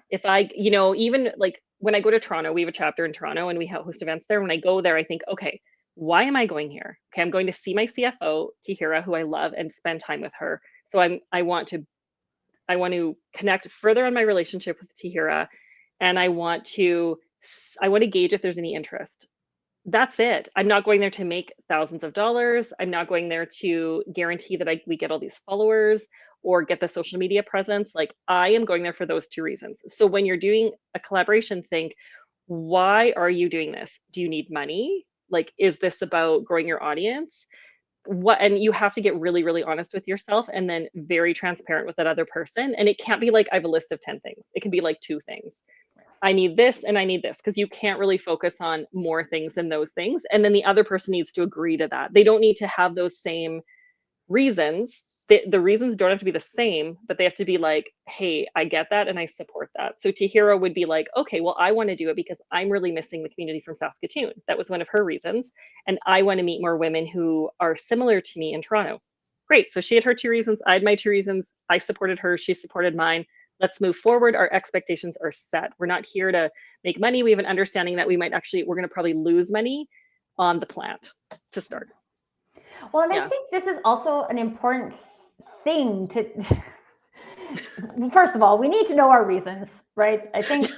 Speaker 2: If I, even like when I go to Toronto, we have a chapter in Toronto and we host events there. When I go there, I think, okay, why am I going here? Okay, I'm going to see my CFO, Tahira, who I love, and spend time with her. So I want to connect further on my relationship with Tahira, and I want to gauge if there's any interest. That's it. I'm not going there to make thousands of dollars. I'm not going there to guarantee that we get all these followers or get the social media presence. Like I am going there for those two reasons. So when you're doing a collaboration, think, why are you doing this? Do you need money? Like, is this about growing your audience? And you have to get really, really honest with yourself and then very transparent with that other person. And it can't be like I have a list of 10 things. It can be like two things. I need this and I need this, because you can't really focus on more things than those things. And then the other person needs to agree to that. They don't need to have those same reasons. The reasons don't have to be the same, but they have to be like, hey, I get that and I support that. So Tahira would be like, okay, well, I want to do it because I'm really missing the community from Saskatoon. That was one of her reasons. And I want to meet more women who are similar to me in Toronto. Great. So she had her two reasons. I had my two reasons. I supported her. She supported mine. Let's move forward. Our expectations are set. We're not here to make money. We have an understanding that we're going to probably lose money on the plant to start.
Speaker 1: Well, and I think this is also an important thing to, first of all, we need to know our reasons, right? I think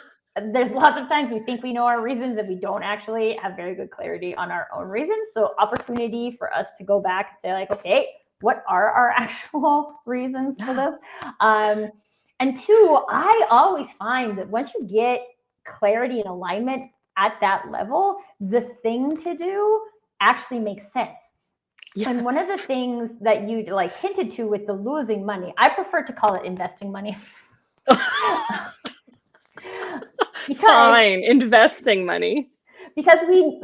Speaker 1: there's lots of times we think we know our reasons and we don't actually have very good clarity on our own reasons. So opportunity for us to go back and say like, okay, what are our actual reasons for this? And two, I always find that once you get clarity and alignment at that level, the thing to do actually makes sense. Yes. And one of the things that you like hinted to with the losing money, I prefer to call it investing money.
Speaker 2: Fine, investing money.
Speaker 1: Because we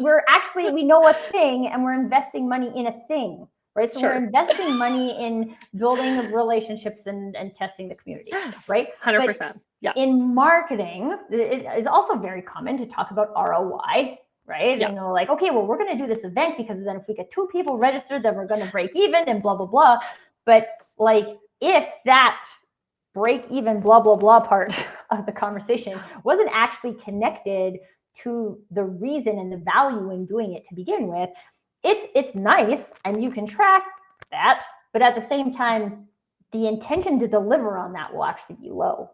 Speaker 1: know a thing and we're investing money in a thing, right? So sure. We're investing money in building relationships and testing the community, yes, right?
Speaker 2: 100%.
Speaker 1: But yeah. In marketing, it is also very common to talk about ROI. Right? Yeah. And they're like, okay, well, we're going to do this event because then if we get 2 people registered, then we're going to break even and blah, blah, blah. But like, if that break even, blah, blah, blah part of the conversation wasn't actually connected to the reason and the value in doing it to begin with, it's nice and you can track that. But at the same time, the intention to deliver on that will actually be low.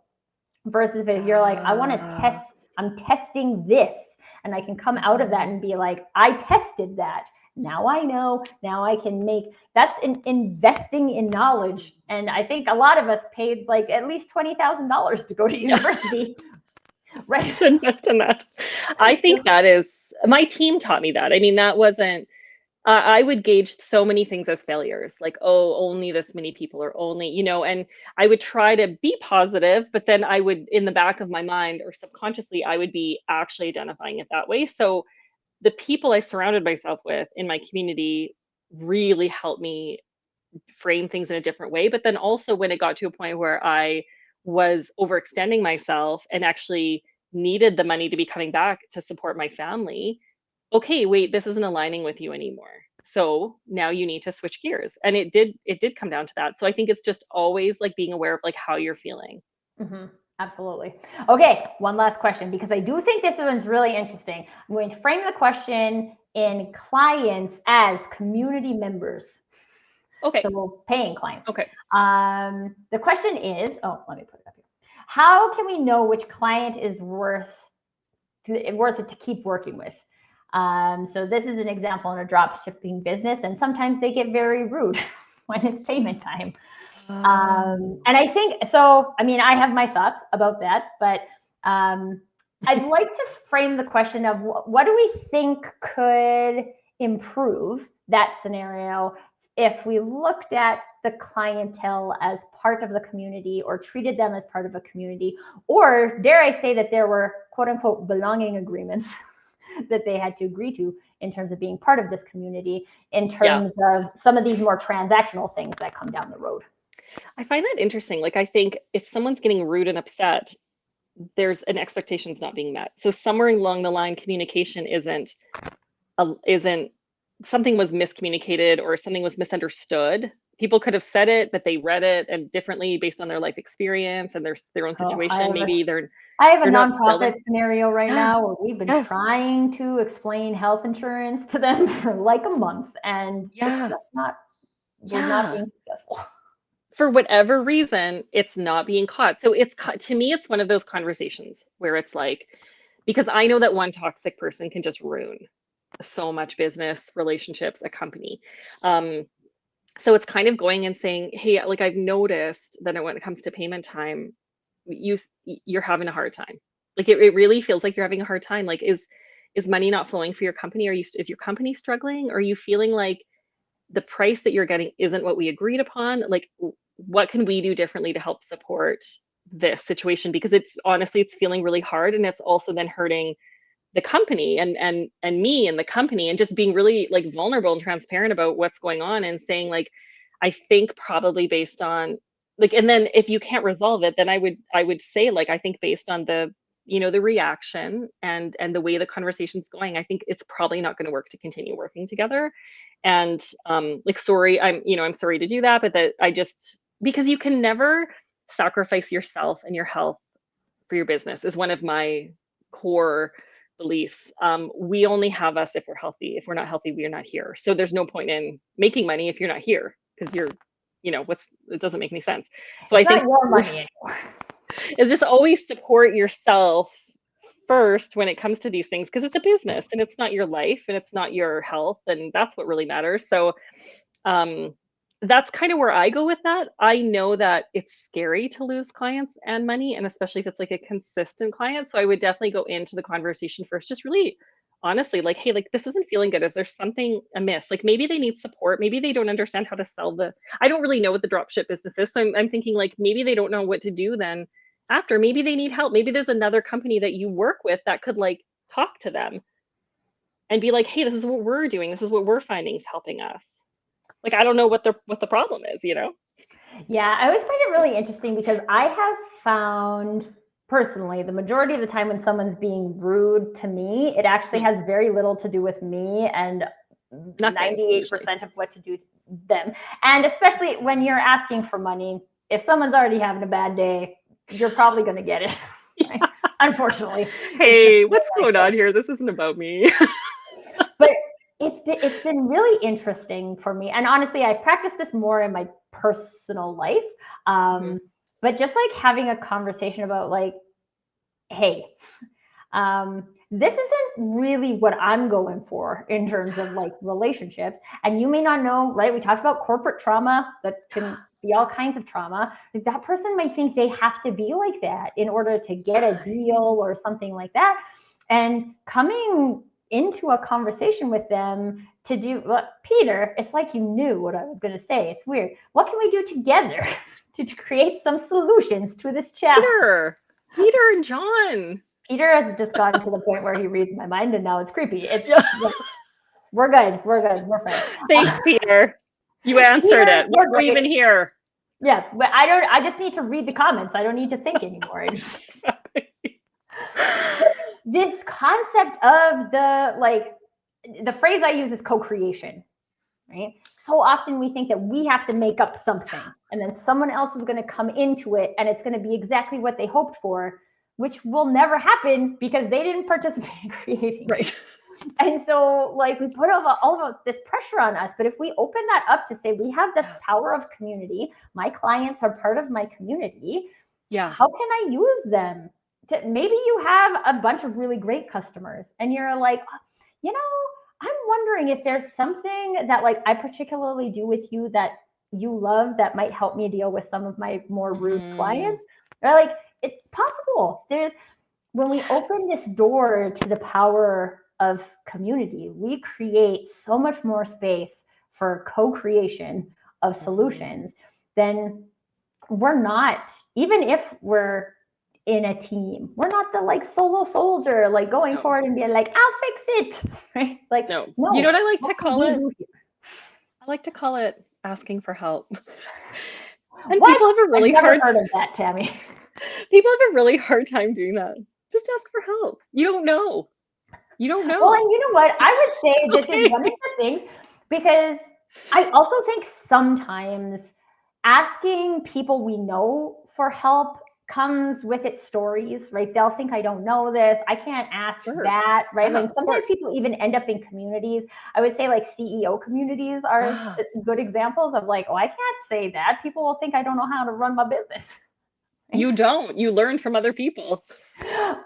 Speaker 1: Versus if you're like, I want to test, I'm testing this. And I can come out of that and be like, I tested that. Now I know. Now I can make. That's investing in knowledge. And I think a lot of us paid like at least $20,000 to go to university.
Speaker 2: Right. To invest in that. I think that is, my team taught me that. I mean, that wasn't, I would gauge so many things as failures, like, oh, only this many people or only, and I would try to be positive, but then I would, in the back of my mind or subconsciously, I would be actually identifying it that way. So the people I surrounded myself with in my community really helped me frame things in a different way. But then also when it got to a point where I was overextending myself and actually needed the money to be coming back to support my family, okay, wait, this isn't aligning with you anymore. So now you need to switch gears. And it did come down to that. So I think it's just always like being aware of like how you're feeling.
Speaker 1: Mm-hmm. Absolutely. Okay, one last question, because I do think this one's really interesting. I'm going to frame the question in clients as community members.
Speaker 2: Okay.
Speaker 1: So paying clients.
Speaker 2: Okay.
Speaker 1: The question is, let me put it up here. How can we know which client is worth it to keep working with? So this is an example in a drop shipping business, and sometimes they get very rude when it's payment time. And I think, so, I mean, I have my thoughts about that, but I'd like to frame the question of what do we think could improve that scenario if we looked at the clientele as part of the community or treated them as part of a community, or dare I say that there were quote unquote belonging agreements that they had to agree to in terms of being part of this community, in terms of some of these more transactional things that come down the road.
Speaker 2: I find that interesting. Like, I think if someone's getting rude and upset, there's an expectation's not being met. So somewhere along the line, communication isn't something was miscommunicated or something was misunderstood. People could have said it, but they read it and differently based on their life experience and their own situation. Maybe
Speaker 1: I have a
Speaker 2: they're not
Speaker 1: nonprofit scenario right
Speaker 2: Yeah.
Speaker 1: now where we've been
Speaker 2: Yes.
Speaker 1: trying to explain health insurance to them for like a month, and
Speaker 2: Yeah.
Speaker 1: it's just not, we're
Speaker 2: Yeah.
Speaker 1: not being successful.
Speaker 2: For whatever reason, it's not being caught. So to me, it's one of those conversations where it's like, because I know that one toxic person can just ruin so much business, relationships, a company. So it's kind of going and saying, hey, like I've noticed that when it comes to payment time, you're having a hard time. Like it really feels like you're having a hard time. Like is money not flowing for your company? Is your company struggling? Are you feeling like the price that you're getting isn't what we agreed upon? Like what can we do differently to help support this situation? Because it's honestly, it's feeling really hard, and it's also then hurting the company and me and the company, and just being really like vulnerable and transparent about what's going on and saying like, I think probably based on like, and then if you can't resolve it, then I would say like, I think based on the the reaction and the way the conversation's going, I think it's probably not going to work to continue working together. And like, sorry, I'm sorry to do that, but that I just, because you can never sacrifice yourself and your health for your business is one of my core beliefs. We only have us if we're healthy. If we're not healthy, we are not here. So there's no point in making money if you're not here, because it doesn't make any sense. So
Speaker 1: It's
Speaker 2: I think
Speaker 1: not your money anymore.
Speaker 2: It's just always support yourself first when it comes to these things, because it's a business and it's not your life and it's not your health, and that's what really matters. So that's kind of where I go with that. I know that it's scary to lose clients and money, and especially if it's like a consistent client. So I would definitely go into the conversation first, just really honestly, like, hey, like this isn't feeling good. Is there something amiss? Like maybe they need support. Maybe they don't understand how to sell I don't really know what the dropship business is. So I'm thinking like maybe they don't know what to do then after. Maybe they need help. Maybe there's another company that you work with that could like talk to them and be like, hey, this is what we're doing. This is what we're finding is helping us. Like, I don't know what the problem is,
Speaker 1: Yeah, I always find it really interesting because I have found personally the majority of the time when someone's being rude to me, it actually has very little to do with me and 98% of what to do with them. And especially when you're asking for money, if someone's already having a bad day, you're probably going to get it. Right? Unfortunately.
Speaker 2: Hey, what's going on here? This isn't about me.
Speaker 1: But it's been really interesting for me. And honestly, I've practiced this more in my personal life. But just like having a conversation about like, hey, this isn't really what I'm going for in terms of like relationships. And you may not know, right? We talked about corporate trauma that can be all kinds of trauma. Like that person might think they have to be like that in order to get a deal or something like that. And coming into a conversation with them to do, well, Peter, it's like you knew what I was going to say. It's weird. What can we do together to create some solutions to this challenge?
Speaker 2: Peter and John.
Speaker 1: Peter has just gotten to the point where he reads my mind, and now it's creepy. We're good. We're friends.
Speaker 2: Thanks, Peter. You answered it. Why are we even here?
Speaker 1: Yeah, but I just need to read the comments. I don't need to think anymore. This concept of the phrase I use is co-creation, right? So often we think that we have to make up something and then someone else is going to come into it and it's going to be exactly what they hoped for, which will never happen because they didn't participate in creating it.
Speaker 2: Right.
Speaker 1: And so like we put all of this pressure on us, but if we open that up to say we have this power of community, my clients are part of my community.
Speaker 2: Yeah.
Speaker 1: How can I use them? Maybe you have a bunch of really great customers and you're like, I'm wondering if there's something that like I particularly do with you that you love that might help me deal with some of my more rude clients. Or like, it's possible. When we open this door to the power of community, we create so much more space for co-creation of solutions. Then we're not, even if we're in a team, we're not the like solo soldier, like going forward and being like, I'll fix it. Right? Like, no.
Speaker 2: You know what I like to call it? I like to call it asking for help. And people have a really hard
Speaker 1: heard of that, Tammy.
Speaker 2: People have a really hard time doing that. Just ask for help. You don't know. You don't
Speaker 1: Well,
Speaker 2: know.
Speaker 1: and you know what? I would say this is one of
Speaker 2: Okay.
Speaker 1: the things because I also think sometimes asking people we know for help comes with its stories, right? They'll think I don't know this, I can't ask
Speaker 2: Sure.
Speaker 1: that, right?
Speaker 2: Yeah,
Speaker 1: Like
Speaker 2: of
Speaker 1: sometimes
Speaker 2: course.
Speaker 1: people even end up in communities. I would say like CEO communities are
Speaker 2: Ah,
Speaker 1: good examples of like, oh, I can't say that. People will think I don't know how to run my business. Right?
Speaker 2: you don't. You learn from other people.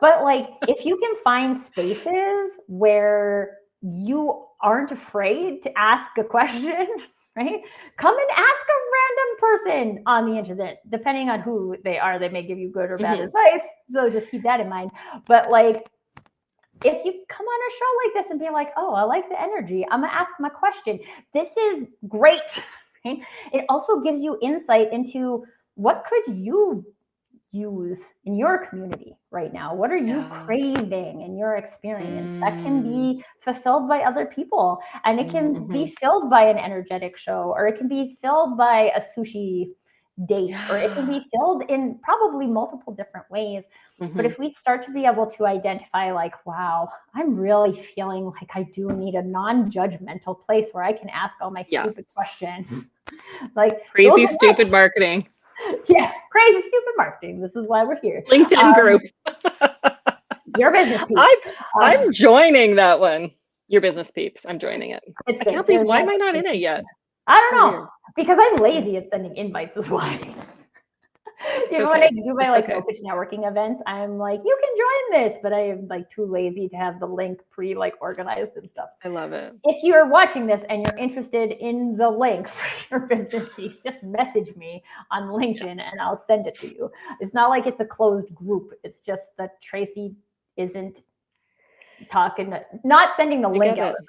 Speaker 1: But like if you can find spaces where you aren't afraid to ask a question, right? Come and ask a random person on the internet. Depending on who they are, they may give you good or bad
Speaker 2: Mhm.
Speaker 1: advice. So just keep that in mind. But like if you come on a show like this and be like, oh, I like the energy, I'm gonna ask my question. This is great. Right? It also gives you insight into what could you use in your community right now? What are you
Speaker 2: Yeah.
Speaker 1: craving in your experience that can
Speaker 2: Mm.
Speaker 1: be fulfilled by other people? And it can
Speaker 2: Mhm.
Speaker 1: be filled by an energetic show, or it can be filled by a sushi date, or it can
Speaker 2: Yeah.
Speaker 1: be filled in probably multiple different ways. But
Speaker 2: Mhm.
Speaker 1: if we start to be able to identify, like, wow, I'm really feeling like I do need a non judgmental place where I can ask all my
Speaker 2: Yeah.
Speaker 1: stupid questions, like those
Speaker 2: Crazy
Speaker 1: are
Speaker 2: stupid
Speaker 1: nice.
Speaker 2: marketing.
Speaker 1: Yes, crazy, stupid marketing. This is why we're here.
Speaker 2: LinkedIn
Speaker 1: Um,
Speaker 2: group.
Speaker 1: your business
Speaker 2: I'm
Speaker 1: peeps.
Speaker 2: I'm joining that one. Your business peeps. I'm joining it.
Speaker 1: It's
Speaker 2: I
Speaker 1: good.
Speaker 2: can't believe
Speaker 1: There's
Speaker 2: why
Speaker 1: like,
Speaker 2: am I not in it yet?
Speaker 1: I don't
Speaker 2: So
Speaker 1: know,
Speaker 2: weird.
Speaker 1: because I'm
Speaker 2: Mm,
Speaker 1: lazy at sending invites, is why.
Speaker 2: It's
Speaker 1: Even when I
Speaker 2: okay.
Speaker 1: do my
Speaker 2: It's
Speaker 1: like
Speaker 2: okay.
Speaker 1: no pitch networking events, I'm like, you can join this, but I am like too lazy to have the link pre like organized and stuff.
Speaker 2: I love it.
Speaker 1: If you're watching this and you're interested in the link for your business piece, just message me on
Speaker 2: Yeah.
Speaker 1: LinkedIn and I'll send it to you. It's not like it's a closed group. It's just that Tracy isn't talking, not sending the
Speaker 2: I
Speaker 1: link
Speaker 2: get
Speaker 1: out.
Speaker 2: it.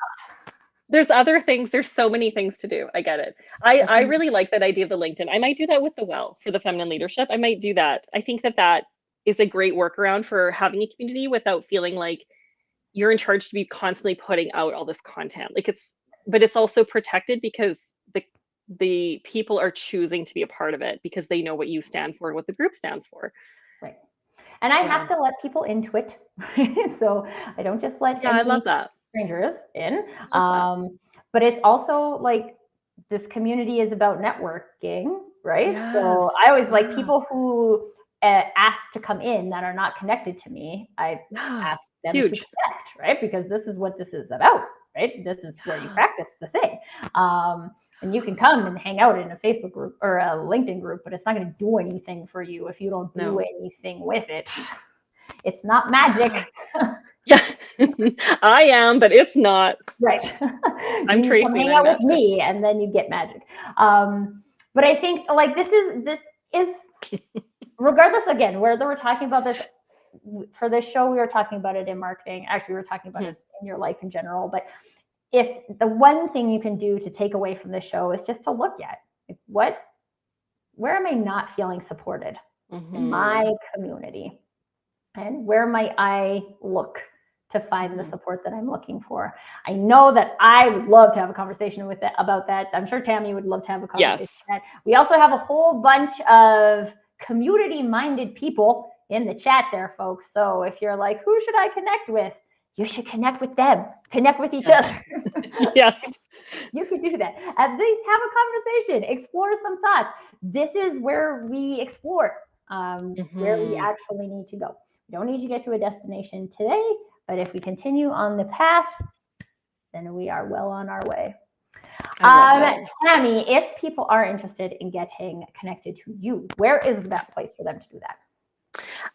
Speaker 2: There's other things. There's so many things to do. I get it. I
Speaker 1: Listen,
Speaker 2: really like that idea of the LinkedIn. I might do that with the well for the feminine leadership. I might do that. I think that that is a great workaround for having a community without feeling like you're in charge to be constantly putting out all this content. Like it's, but it's also protected because the people are choosing to be a part of it because they know what you stand for and what the group stands for.
Speaker 1: right. And I
Speaker 2: Yeah.
Speaker 1: have to let people into it. So I don't just let
Speaker 2: Yeah, I
Speaker 1: any
Speaker 2: love that.
Speaker 1: strangers in.
Speaker 2: I love that.
Speaker 1: But it's also like this community is about networking, right?
Speaker 2: Yes.
Speaker 1: So I always like
Speaker 2: Yeah.
Speaker 1: people who ask to come in that are not connected to me. I
Speaker 2: Yeah.
Speaker 1: ask them to
Speaker 2: Huge.
Speaker 1: connect, right? Because this is what this is about, right? This is where you
Speaker 2: Yeah.
Speaker 1: practice the thing. Um, and you can come and hang out in a Facebook group or a LinkedIn group, but it's not going to do anything for you if you don't do
Speaker 2: No.
Speaker 1: anything with it. It's not magic.
Speaker 2: Yeah. I am, but it's not.
Speaker 1: Right.
Speaker 2: I'm
Speaker 1: You come
Speaker 2: Tracy and
Speaker 1: hang
Speaker 2: I'm
Speaker 1: out with
Speaker 2: magic.
Speaker 1: me and then you get magic. But I think like this is regardless again, whether we're talking about this for this show, we were talking about it in marketing. Actually, we were talking about
Speaker 2: Mhm.
Speaker 1: it in your life in general. But if the one thing you can do to take away from the show is just to look at like, where am I not feeling supported in my
Speaker 2: Mhm.
Speaker 1: community? And where might I look to find the
Speaker 2: Mhm.
Speaker 1: support that I'm looking for? I know that I would love to have a conversation with that about that. I'm sure Tammy would love to have a conversation
Speaker 2: Yes.
Speaker 1: with that. We also have a whole bunch of community-minded people in the chat there, folks. So if you're like, who should I connect with? You should connect with them. Connect with each
Speaker 2: Yes.
Speaker 1: other.
Speaker 2: Yes.
Speaker 1: You could do that. At least have a conversation, explore some thoughts. This is where we explore where we
Speaker 2: Mhm.
Speaker 1: actually need to go. We don't need to get to a destination today, but if we continue on the path, then we are well on our way.
Speaker 2: I love it.
Speaker 1: Tammy, if people are interested in getting connected to you, where is the best place for them to do that?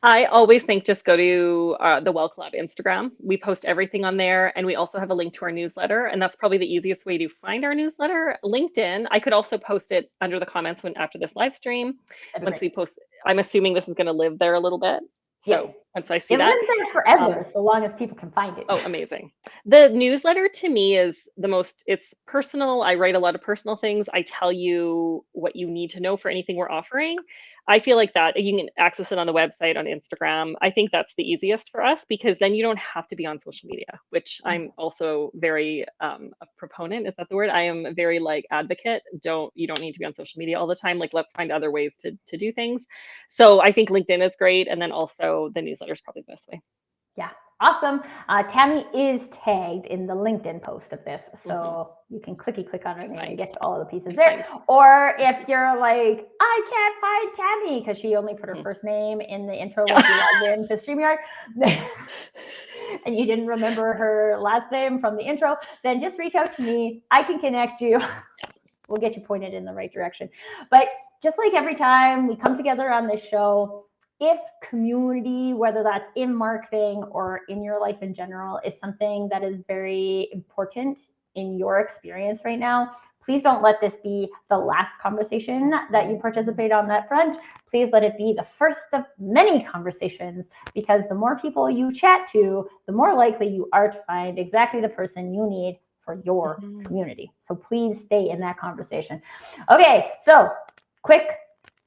Speaker 2: I always think just go to the Well Club Instagram. We post everything on there, and we also have a link to our newsletter, and that's probably the easiest way to find our newsletter. LinkedIn, I could also post it under the comments when after this live stream.
Speaker 1: That'd be
Speaker 2: Once
Speaker 1: great.
Speaker 2: we post, I'm assuming this is going to live there a little bit,
Speaker 1: Yeah.
Speaker 2: so once I see
Speaker 1: It
Speaker 2: that.
Speaker 1: lives there forever, so long as people can find it.
Speaker 2: Oh, amazing. The newsletter to me is the most, it's personal. I write a lot of personal things. I tell you what you need to know for anything we're offering. I feel like that you can access it on the website, on Instagram. I think that's the easiest for us because then you don't have to be on social media, which I'm also very a proponent. Is that the word? I am a very like advocate. You don't need to be on social media all the time. Like let's find other ways to do things. So I think LinkedIn is great. And then also the newsletter is probably the best way.
Speaker 1: Yeah, awesome. Tammy is tagged in the LinkedIn post of this, so you can click on her name and get to all of the pieces there. Or if you're like, I can't find Tammy because she only put her first name in the intro when she logged in to StreamYard, and you didn't remember her last name from the intro, then just reach out to me. I can connect you. We'll get you pointed in the right direction. But just like every time we come together on this show, if community, whether that's in marketing or in your life in general, is something that is very important in your experience right now, please don't let this be the last conversation that you participate on that front. Please let it be the first of many conversations, because the more people you chat to, the more likely you are to find exactly the person you need for your community. So please stay in that conversation. Okay, so quick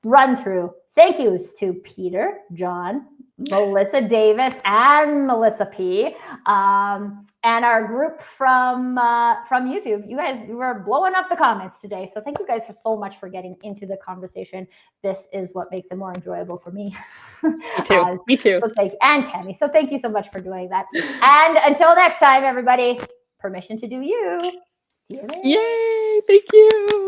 Speaker 1: run through. Thank yous to Peter, John, Melissa Davis, and Melissa P. And our group from YouTube. You guys were blowing up the comments today. So thank you guys so much for getting into the conversation. This is what makes it more enjoyable for me.
Speaker 2: Me too. Me too.
Speaker 1: And Tammy. So thank you so much for doing that. And until next time, everybody, permission to do you. See you later.
Speaker 2: Yay! Thank you.